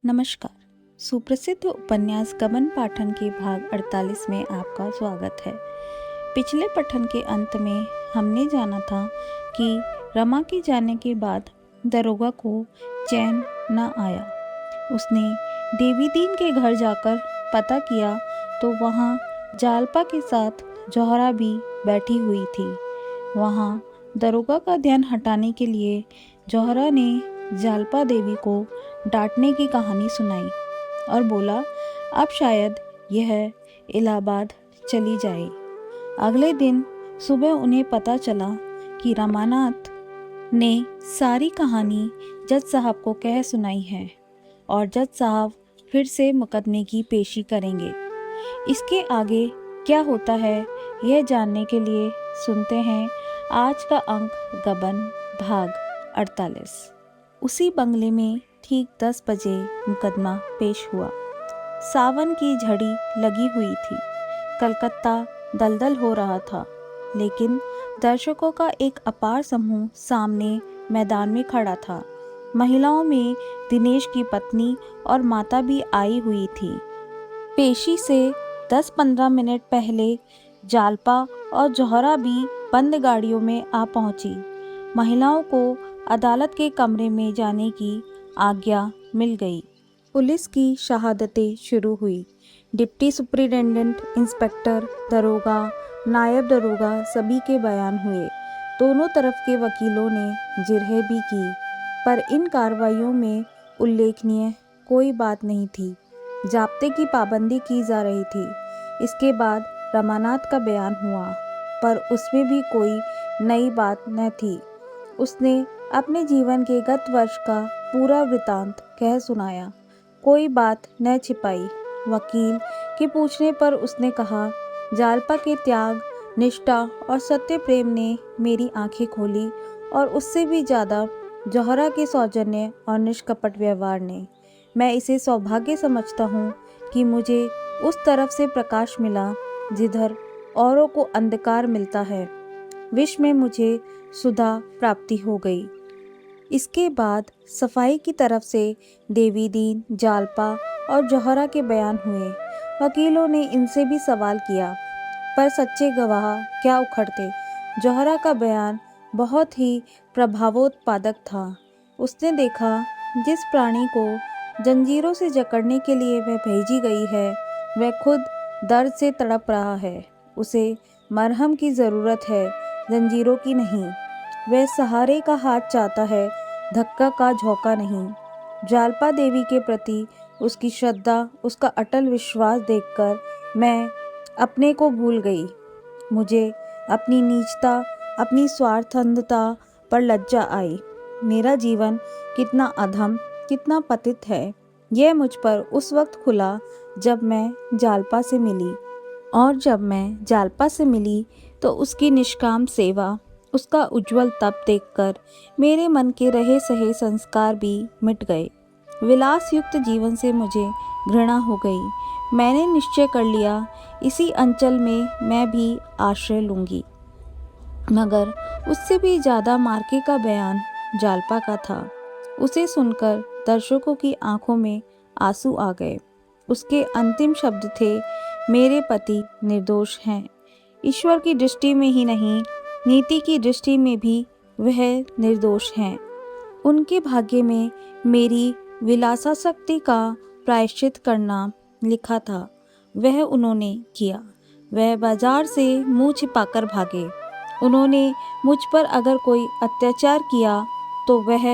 नमस्कार। सुप्रसिद्ध उपन्यास गबन पाठन के भाग 48 में आपका स्वागत है। पिछले पठन के अंत में हमने जाना था कि रमा के जाने के बाद दरोगा को चैन न आया। उसने देवीदीन के घर जाकर पता किया तो वहाँ जालपा के साथ जौहरा भी बैठी हुई थी। वहाँ दरोगा का ध्यान हटाने के लिए जौहरा ने जालपा देवी को डांटने की कहानी सुनाई और बोला, अब शायद यह इलाहाबाद चली जाए। अगले दिन सुबह उन्हें पता चला कि रमानाथ ने सारी कहानी जज साहब को कह सुनाई है और जज साहब फिर से मुकदमे की पेशी करेंगे। इसके आगे क्या होता है यह जानने के लिए सुनते हैं आज का अंक गबन भाग 48। उसी बंगले में ठीक 10 बजे मुकदमा पेश हुआ। सावन की झड़ी लगी हुई थी। कलकत्ता दलदल हो रहा था, लेकिन दर्शकों का एक अपार समूह सामने मैदान में खड़ा था। महिलाओं में दिनेश की पत्नी और माता भी आई हुई थी। पेशी से 10-15 मिनट पहले जालपा और जौहरा भी बंद गाड़ियों में आ पहुंची। महिलाओं को अदालत के कमरे में जाने की आज्ञा मिल गई। पुलिस की शहादतें शुरू हुई। डिप्टी सुपरिटेंडेंट, इंस्पेक्टर, दरोगा, नायब दरोगा सभी के बयान हुए। दोनों तरफ के वकीलों ने जिरह भी की, पर इन कार्रवाइयों में उल्लेखनीय कोई बात नहीं थी। जाब्ते की पाबंदी की जा रही थी। इसके बाद रमानाथ का बयान हुआ, पर उसमें भी कोई नई बात न थी। उसने अपने जीवन के गत वर्ष का पूरा वृतांत कह सुनाया, कोई बात न छिपाई। वकील के पूछने पर उसने कहा, जालपा के त्याग, निष्ठा और सत्य प्रेम ने मेरी आंखें खोली, और उससे भी ज़्यादा जौहरा के सौजन्य और निष्कपट व्यवहार ने। मैं इसे सौभाग्य समझता हूँ कि मुझे उस तरफ से प्रकाश मिला जिधर औरों को अंधकार मिलता है। विश्व में मुझे सुधा प्राप्ति हो गई। इसके बाद सफाई की तरफ से देवीदीन, जालपा और जौहरा के बयान हुए। वकीलों ने इनसे भी सवाल किया, पर सच्चे गवाह क्या उखड़ते। जौहरा का बयान बहुत ही प्रभावोत्पादक था। उसने देखा, जिस प्राणी को जंजीरों से जकड़ने के लिए वह भेजी गई है, वह खुद दर्द से तड़प रहा है। उसे मरहम की ज़रूरत है, जंजीरों की नहीं। वह सहारे का हाथ चाहता है, धक्का का झोंका नहीं। जालपा देवी के प्रति उसकी श्रद्धा, उसका अटल विश्वास देखकर मैं अपने को भूल गई। मुझे अपनी नीचता, अपनी स्वार्थंधता पर लज्जा आई। मेरा जीवन कितना अधम, कितना पतित है, यह मुझ पर उस वक्त खुला जब मैं जालपा से मिली। और जब मैं जालपा से मिली तो उसकी निष्काम सेवा, उसका उज्जवल तप देखकर मेरे मन के रहे सहे संस्कार भी मिट गए। विलास युक्त जीवन से मुझे घृणा हो गई। मैंने निश्चय कर लिया, इसी अंचल में मैं भी आश्रय लूँगी। मगर उससे भी ज़्यादा मार्के का बयान जालपा का था। उसे सुनकर दर्शकों की आंखों में आंसू आ गए। उसके अंतिम शब्द थे, मेरे पति निर्दोष हैं। ईश्वर की दृष्टि में ही नहीं, नीति की दृष्टि में भी वह निर्दोष हैं। उनके भाग्य में मेरी विलासासक्ति का प्रायश्चित करना लिखा था, वह उन्होंने किया। वह बाजार से मुंह छिपाकर भागे। उन्होंने मुझ पर अगर कोई अत्याचार किया तो वह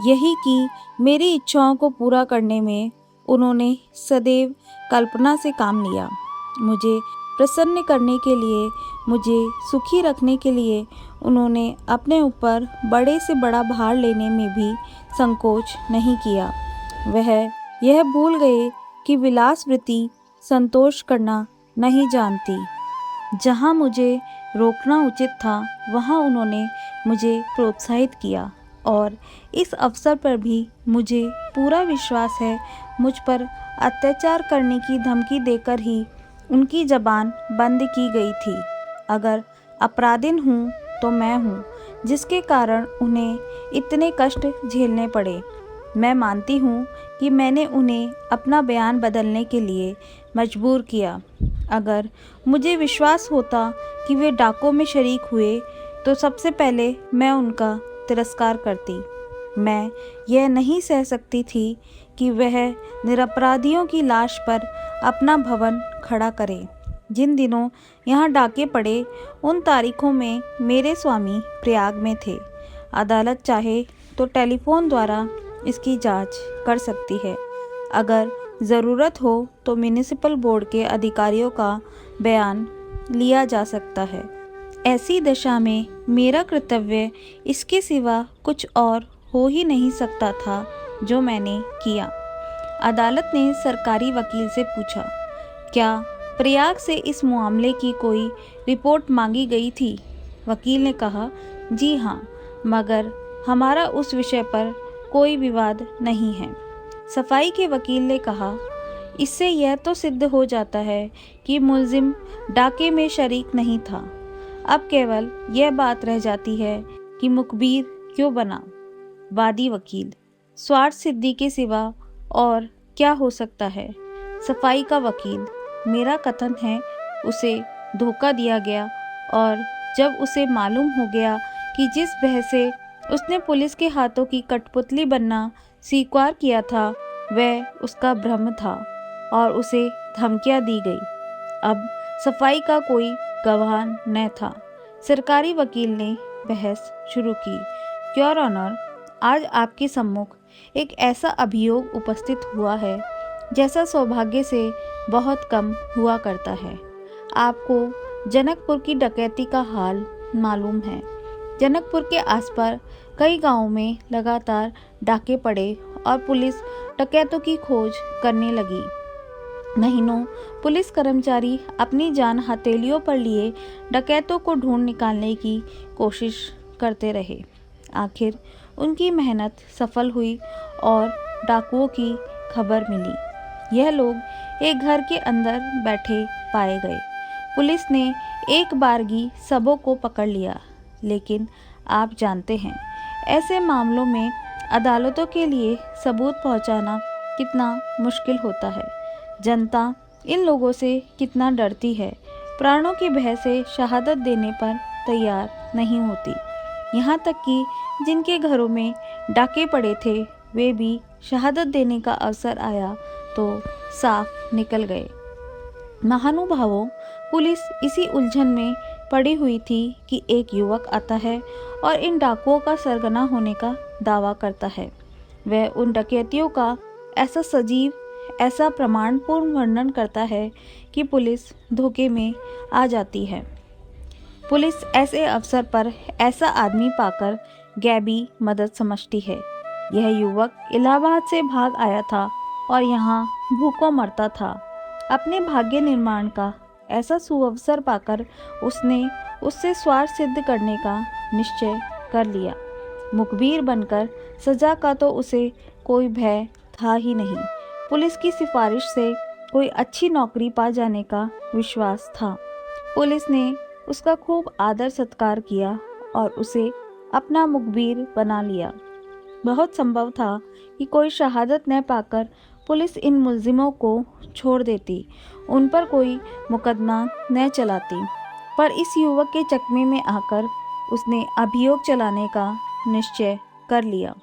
यही कि मेरी इच्छाओं को पूरा करने में उन्होंने सदैव कल्पना से काम लिया। मुझे प्रसन्न करने के लिए, मुझे सुखी रखने के लिए उन्होंने अपने ऊपर बड़े से बड़ा भार लेने में भी संकोच नहीं किया। वह यह भूल गए कि विलास वृत्ति संतोष करना नहीं जानती। जहाँ मुझे रोकना उचित था, वहाँ उन्होंने मुझे प्रोत्साहित किया, और इस अवसर पर भी मुझे पूरा विश्वास है, मुझ पर अत्याचार करने की धमकी देकर ही उनकी जबान बंद की गई थी। अगर अपराधिन हूँ तो मैं हूँ, जिसके कारण उन्हें इतने कष्ट झेलने पड़े। मैं मानती हूँ कि मैंने उन्हें अपना बयान बदलने के लिए मजबूर किया। अगर मुझे विश्वास होता कि वे डाकों में शरीक हुए तो सबसे पहले मैं उनका तिरस्कार करती। मैं यह नहीं सह सकती थी कि वह निरपराधियों की लाश पर अपना भवन खड़ा करे। जिन दिनों यहाँ डाके पड़े उन तारीखों में मेरे स्वामी प्रयाग में थे। अदालत चाहे तो टेलीफोन द्वारा इसकी जांच कर सकती है। अगर ज़रूरत हो तो म्युनिसिपल बोर्ड के अधिकारियों का बयान लिया जा सकता है। ऐसी दशा में मेरा कर्तव्य इसके सिवा कुछ और हो ही नहीं सकता था जो मैंने किया। अदालत ने सरकारी वकील से पूछा, क्या प्रयाग से इस मामले की कोई रिपोर्ट मांगी गई थी? वकील ने कहा, जी हाँ, मगर हमारा उस विषय पर कोई विवाद नहीं है। सफाई के वकील ने कहा, इससे यह तो सिद्ध हो जाता है कि मुलजिम डाके में शरीक नहीं था। अब केवल यह बात रह जाती है कि मुखबिर क्यों बना। वादी वकील, स्वार्थ सिद्धि के सिवा और क्या हो सकता है? सफाई का वकील, मेरा कथन है उसे धोखा दिया गया और जब उसे मालूम हो गया कि जिस भय से उसने पुलिस के हाथों की कठपुतली बनना स्वीकार किया था वह उसका भ्रम था और उसे धमकियां दी गई। अब सफाई का कोई गवाह न था। सरकारी वकील ने बहस शुरू की, योर ऑनर, आज आपके सम्मुख एक ऐसा अभियोग उपस्थित हुआ है जैसा सौभाग्य से बहुत कम हुआ करता है। आपको जनकपुर की डकैती का हाल मालूम है। जनकपुर के आसपास कई गांवों में लगातार डाके पड़े और पुलिस डकैतों की खोज करने लगी। महीनों पुलिस कर्मचारी अपनी जान हथेलियों पर लिए डकैतों को ढूंढ निकालने की कोशिश करते रहे। आखिर उनकी मेहनत सफल हुई और डाकुओं की खबर मिली। यह लोग एक घर के अंदर बैठे पाए गए। पुलिस ने एक बारगी सबों को पकड़ लिया, लेकिन आप जानते हैं ऐसे मामलों में अदालतों के लिए सबूत पहुंचाना कितना मुश्किल होता है। जनता इन लोगों से कितना डरती है, प्राणों की भय से शहादत देने पर तैयार नहीं होती। यहाँ तक कि जिनके घरों में डाके पड़े थे वे भी शहादत देने का अवसर आया तो साफ निकल गए। महानुभावों, पुलिस इसी उलझन में पड़ी हुई थी कि एक युवक आता है और इन डाकुओं का सरगना होने का दावा करता है। वह उन डकैतियों का ऐसा सजीव, ऐसा प्रमाणपूर्ण वर्णन करता है कि पुलिस धोखे में आ जाती है। पुलिस ऐसे अवसर पर ऐसा आदमी पाकर गैबी मदद समझती है। यह युवक इलाहाबाद से भाग आया था और यहाँ भूखों मरता था। अपने भाग्य निर्माण का ऐसा सुअवसर पाकर उसने उससे स्वार्थ सिद्ध करने का निश्चय कर लिया। मुखबिर बनकर सजा का तो उसे कोई भय था ही नहीं। पुलिस की सिफारिश से कोई अच्छी नौकरी पा जाने का विश्वास था। पुलिस ने उसका खूब आदर सत्कार किया और उसे अपना मुखबिर बना लिया। बहुत संभव था कि कोई शहादत न पाकर पुलिस इन मुलजिमों को छोड़ देती, उन पर कोई मुकदमा न चलाती, पर इस युवक के चकमे में आकर उसने अभियोग चलाने का निश्चय कर लिया।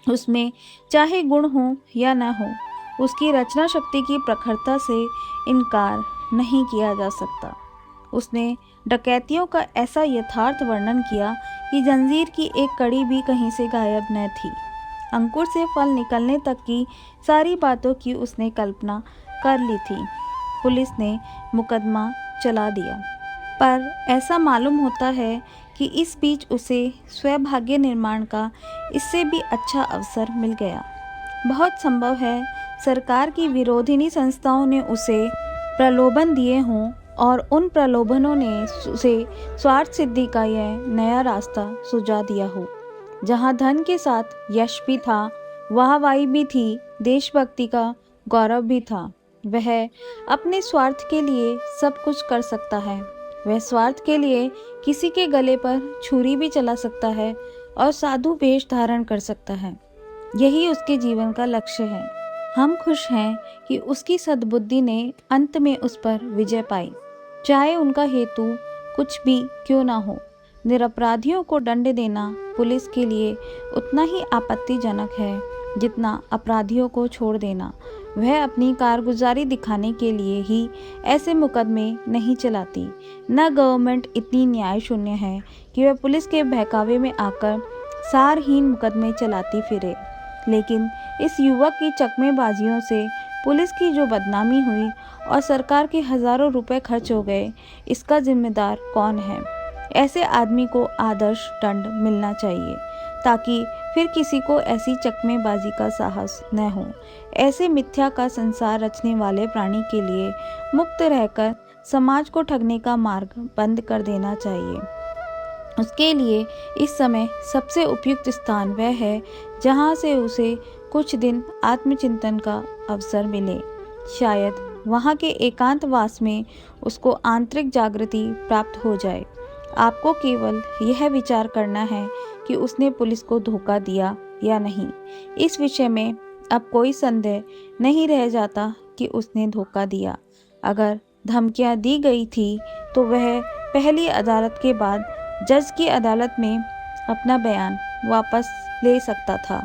उसमें चाहे गुण हो या न हो, उसकी रचना शक्ति की प्रखरता से इनकार नहीं किया जा सकता। उसने डकैतियों का ऐसा यथार्थ वर्णन किया कि जंजीर की एक कड़ी भी कहीं से गायब न थी। अंकुर से फल निकलने तक की सारी बातों की उसने कल्पना कर ली थी। पुलिस ने मुकदमा चला दिया, पर ऐसा मालूम होता है कि इस बीच उसे स्वभाग्य निर्माण का इससे भी अच्छा अवसर मिल गया। बहुत संभव है सरकार की विरोधिनी संस्थाओं ने उसे प्रलोभन दिए हों और उन प्रलोभनों ने उसे स्वार्थ सिद्धि का यह नया रास्ता सुझा दिया हो। जहाँ धन के साथ यश भी था, वाहवाही भी थी, देशभक्ति का गौरव भी था। वह अपने स्वार्थ के लिए सब कुछ कर सकता है। वह स्वार्थ के लिए किसी के गले पर छुरी भी चला सकता है और साधु वेश धारण कर सकता है। यही उसके जीवन का लक्ष्य है। हम खुश हैं कि उसकी सद्बुद्धि ने अंत में उस पर विजय पाई, चाहे उनका हेतु कुछ भी क्यों ना हो। निरपराधियों को दंड देना पुलिस के लिए उतना ही आपत्तिजनक है जितना अपराधियों को छोड़ देना। वह अपनी कारगुजारी दिखाने के लिए ही ऐसे मुकदमे नहीं चलाती। न गवर्नमेंट इतनी न्याय शून्य है कि वह पुलिस के बहकावे में आकर सारहीन मुकदमे चलाती फिरे। लेकिन इस युवक की चकमेबाजियों से पुलिस की जो बदनामी हुई और सरकार के हजारों रुपए खर्च हो गए, इसका जिम्मेदार कौन है? ऐसे आदमी को आदर्श दंड मिलना चाहिए ताकि फिर किसी को ऐसी चकमेबाजी का साहस न हो। ऐसे मिथ्या का संसार रचने वाले प्राणी के लिए मुक्त रहकर समाज को ठगने का मार्ग बंद कर देना चाहिए। उसके लिए इस समय सबसे उपयुक्त स्थान वह है जहाँ से उसे कुछ दिन आत्मचिंतन का अवसर मिले। शायद वहाँ के एकांतवास में उसको आंतरिक जागृति प्राप्त हो जाए। आपको केवल यह विचार करना है कि उसने पुलिस को धोखा दिया या नहीं। इस विषय में अब कोई संदेह नहीं रह जाता कि उसने धोखा दिया। अगर धमकियां दी गई थी तो वह पहली अदालत के बाद जज की अदालत में अपना बयान वापस ले सकता था,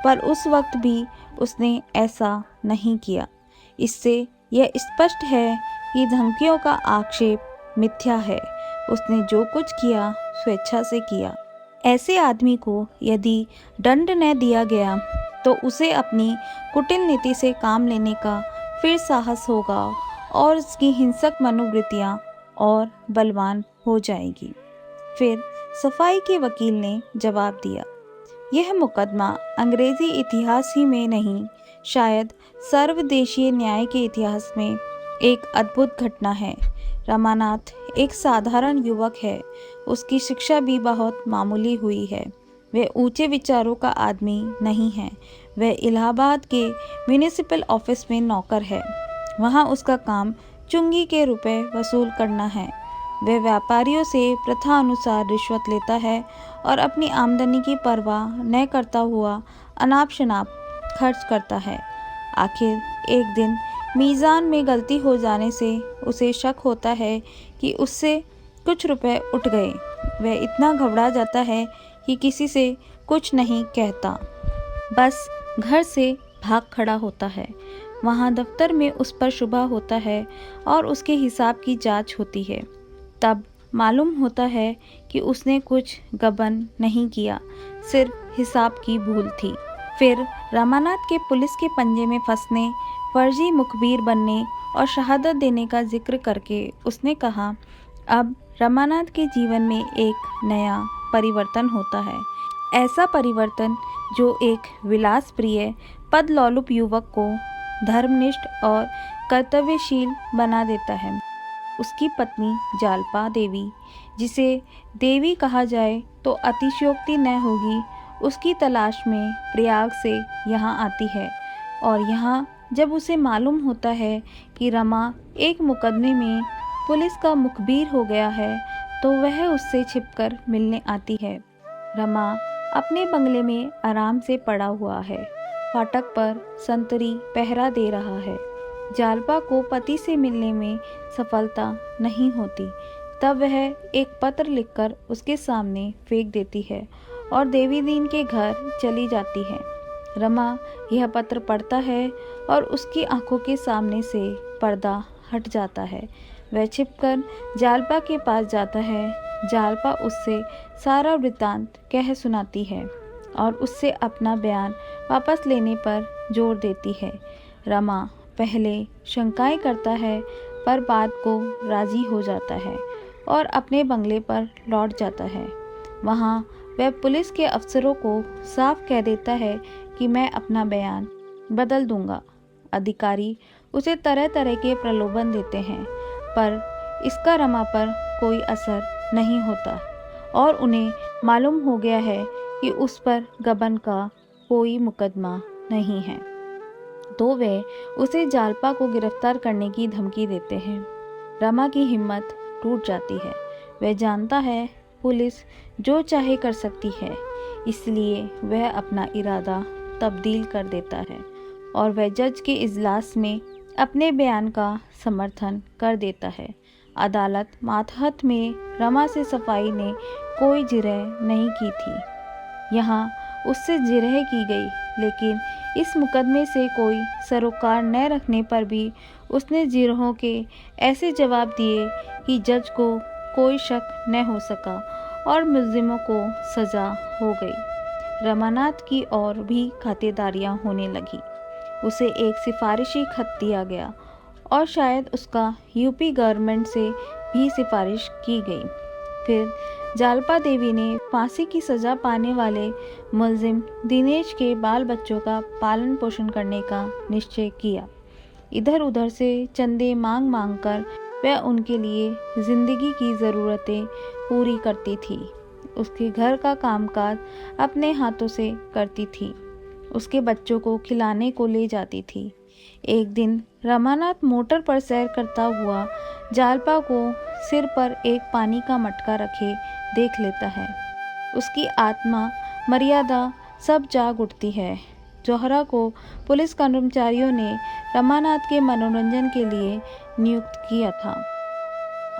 पर उस वक्त भी उसने ऐसा नहीं किया। इससे यह स्पष्ट है कि धमकियों का आक्षेप मिथ्या है। उसने जो कुछ किया स्वेच्छा से किया। ऐसे आदमी को यदि दंड न दिया गया तो उसे अपनी कुटिल नीति से काम लेने का फिर साहस होगा और उसकी हिंसक मनोवृत्तियाँ और बलवान हो जाएगी। फिर सफाई के वकील ने जवाब दिया, यह मुकदमा अंग्रेजी इतिहास ही में नहीं, शायद सर्वदेशीय न्याय के इतिहास में एक अद्भुत घटना है। रमानाथ एक साधारण युवक है। उसकी शिक्षा भी बहुत मामूली हुई है। वह ऊंचे विचारों का आदमी नहीं है। वह इलाहाबाद के म्यूनिसिपल ऑफिस में नौकर है। वहाँ उसका काम चुंगी के रुपए वसूल करना है। वह व्यापारियों से प्रथा अनुसार रिश्वत लेता है और अपनी आमदनी की परवाह न करता हुआ अनाप शनाप खर्च करता है। आखिर एक दिन मीज़ान में गलती हो जाने से उसे शक होता है कि उससे कुछ रुपए उठ गए। वह इतना घबरा जाता है कि किसी से कुछ नहीं कहता, बस घर से भाग खड़ा होता है। वहाँ दफ्तर में उस पर शुबा होता है और उसके हिसाब की जांच होती है। तब मालूम होता है कि उसने कुछ गबन नहीं किया, सिर्फ हिसाब की भूल थी। फिर रमानाथ के पुलिस के पंजे में फंसने, फर्जी मुखबिर बनने और शहादत देने का जिक्र करके उसने कहा, अब रमानाथ के जीवन में एक नया परिवर्तन होता है। ऐसा परिवर्तन जो एक विलास प्रिय पदलोलुप युवक को धर्मनिष्ठ और कर्तव्यशील बना देता है। उसकी पत्नी जालपा देवी, जिसे देवी कहा जाए तो अतिशयोक्ति न होगी, उसकी तलाश में प्रयाग से यहाँ आती है। और यहाँ जब उसे मालूम होता है कि रमा एक मुकदमे में पुलिस का मुखबिर हो गया है, तो वह उससे छिपकर मिलने आती है। रमा अपने बंगले में आराम से पड़ा हुआ है। फाटक पर संतरी पहरा दे रहा है। जालपा को पति से मिलने में सफलता नहीं होती। तब वह एक पत्र लिखकर उसके सामने फेंक देती है और देवी दीन के घर चली जाती है। रमा यह पत्र पढ़ता है और उसकी आंखों के सामने से पर्दा हट जाता है। वह छिपकर जालपा के पास जाता है। जालपा उससे सारा वृत्तांत कह सुनाती है और उससे अपना बयान वापस लेने पर जोर देती है। रमा पहले शंकाएं करता है, पर बाद को राजी हो जाता है और अपने बंगले पर लौट जाता है। वहाँ वह पुलिस के अफसरों को साफ कह देता है कि मैं अपना बयान बदल दूंगा। अधिकारी उसे तरह तरह के प्रलोभन देते हैं, पर इसका रमा पर कोई असर नहीं होता और उन्हें मालूम हो गया है कि उस पर गबन का कोई मुकदमा नहीं है। तो वे उसे जालपा को गिरफ्तार करने की धमकी देते हैं। रमा की हिम्मत टूट जाती है। वह जानता है पुलिस जो चाहे कर सकती है, इसलिए वह अपना इरादा तब्दील कर देता है और वह जज के इजलास में अपने बयान का समर्थन कर देता है। अदालत मातहत में रमा से सफाई ने कोई जिरह नहीं की थी। यहाँ उससे जिरह की गई, लेकिन इस मुकदमे से कोई सरोकार न रखने पर भी उसने जिरहों के ऐसे जवाब दिए कि जज को कोई शक न हो सका और मुल्जिमों को सज़ा हो गई। रमानाथ की और भी खातिरदारियाँ होने लगी। उसे एक सिफारिशी खत दिया गया और शायद उसका यूपी गवर्नमेंट से भी सिफारिश की गई। फिर जालपा देवी ने फांसी की सज़ा पाने वाले मुल्जिम दिनेश के बाल बच्चों का पालन पोषण करने का निश्चय किया। इधर उधर से चंदे मांग मांग कर वह उनके लिए ज़िंदगी की ज़रूरतें पूरी करती थी। उसके घर का कामकाज अपने हाथों से करती थी। उसके बच्चों को खिलाने को ले जाती थी। एक दिन रमानाथ मोटर पर सैर करता हुआ जालपा को सिर पर एक पानी का मटका रखे देख लेता है। उसकी आत्मा मर्यादा सब जाग उठती है। जौहरा को पुलिस कर्मचारियों ने रमानाथ के मनोरंजन के लिए नियुक्त किया था।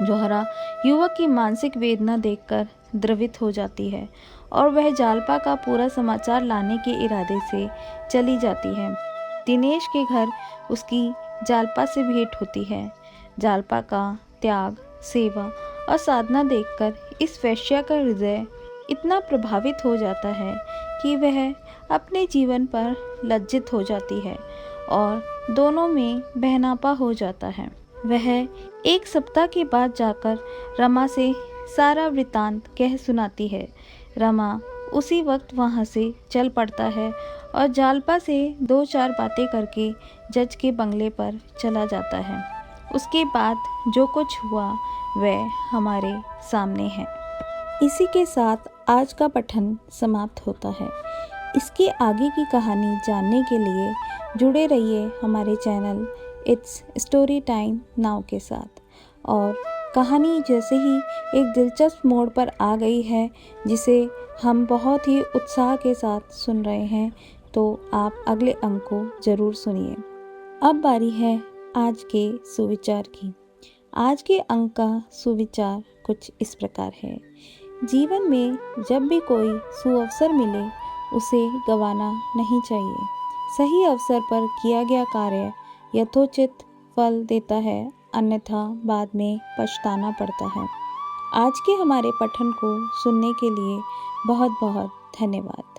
जौहरा युवक की मानसिक वेदना देखकर द्रवित हो जाती है और वह जालपा का पूरा समाचार लाने के इरादे से चली जाती है। दिनेश के घर उसकी जालपा से भेंट होती है। जालपा का त्याग, सेवा और साधना देखकर इस वेश्या का हृदय इतना प्रभावित हो जाता है कि वह अपने जीवन पर लज्जित हो जाती है और दोनों में बहनापा हो जाता है। वह एक सप्ताह के बाद जाकर रमा से सारा वृतांत कह सुनाती है। रमा उसी वक्त वहाँ से चल पड़ता है और जालपा से 2-4 बातें करके जज के बंगले पर चला जाता है। उसके बाद जो कुछ हुआ वह हमारे सामने है। इसी के साथ आज का पठन समाप्त होता है। इसके आगे की कहानी जानने के लिए जुड़े रहिए हमारे channel it's story time now के साथ। और कहानी जैसे ही एक दिलचस्प मोड़ पर आ गई है, जिसे हम बहुत ही उत्साह के साथ सुन रहे हैं, तो आप अगले अंक को ज़रूर सुनिए। अब बारी है आज के सुविचार की। आज के अंक का सुविचार कुछ इस प्रकार है। जीवन में जब भी कोई सुअवसर मिले उसे गंवाना नहीं चाहिए। सही अवसर पर किया गया कार्य यथोचित फल देता है, अन्यथा बाद में पछताना पड़ता है। आज के हमारे पठन को सुनने के लिए बहुत बहुत धन्यवाद।